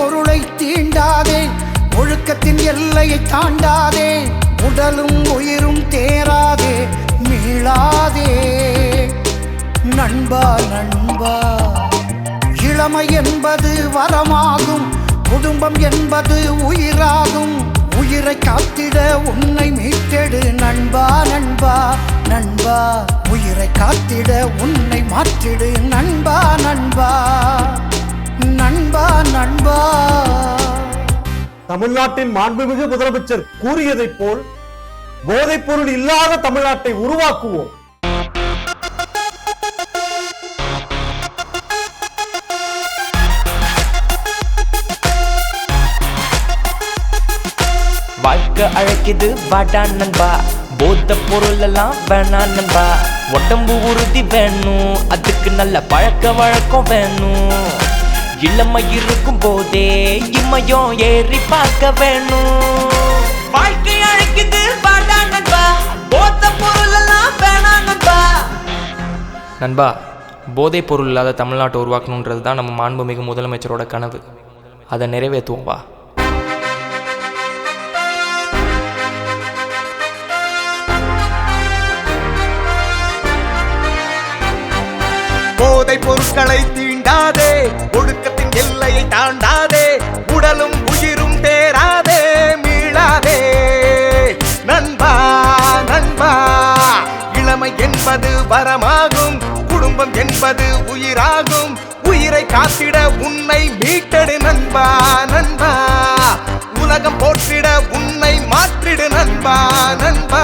பொருளை தீண்டாதே, ஒழுக்கத்தின் எல்லையை தாண்டாதே, உடலும் உயிரும் தேராதே, மீளாதே. நண்பா நண்பா, இளமை என்பது வரமாகும், குடும்பம் என்பது உயிராகும். உயிரை காத்திட உன்னை மீட்டெடு நண்பா நண்பா நண்பா, உயிரை காத்திட உன்னை மாற்றிடு நண்பா நண்பா நண்பா நண்பா. தமிழ்நாட்டின் மாண்புமிகு முதலமைச்சர் கூறியதைப் போல் போதைப் பொருள் இல்லாத தமிழ்நாட்டை உருவாக்குவோம். வாழ்க்கை அழைக்குது வாடா நண்பா, போத பொருள் எல்லாம் வேணா நண்பா. உடம்பு உறுதி வேணும், அதுக்கு நல்ல பழக்க வழக்கம் வேணும். இளமை இருக்கும் போதே இம்மையும் ஏறி பார்க்க வேணும். வாழ்க்கை அழைக்குது வாடா நண்பா, போத பொருள் எல்லாம் வேணா நண்பா. நண்பா, போதைப் பொருள் இல்லாத தமிழ்நாட்டை உருவாக்கணுன்றது தான் நம்ம மாண்புமிகு முதலமைச்சரோட கனவு. அதை நிறைவேற்றுவோம் வா. போதை பொருட்களை தீண்டாதே, ஒழுக்கத்தின் எல்லையை தாண்டாதே, உடலும் உயிரும் தேராதே, மீளாதே. நண்பா நண்பா, இளமை என்பது வரமாகும், குடும்பம் என்பது உயிராகும். உயிரை காத்திட உன்னை மீட்டெடு நண்பா நண்பா, உலகம் போற்றிட உன்னை மாற்றிடு நண்பா நண்பா.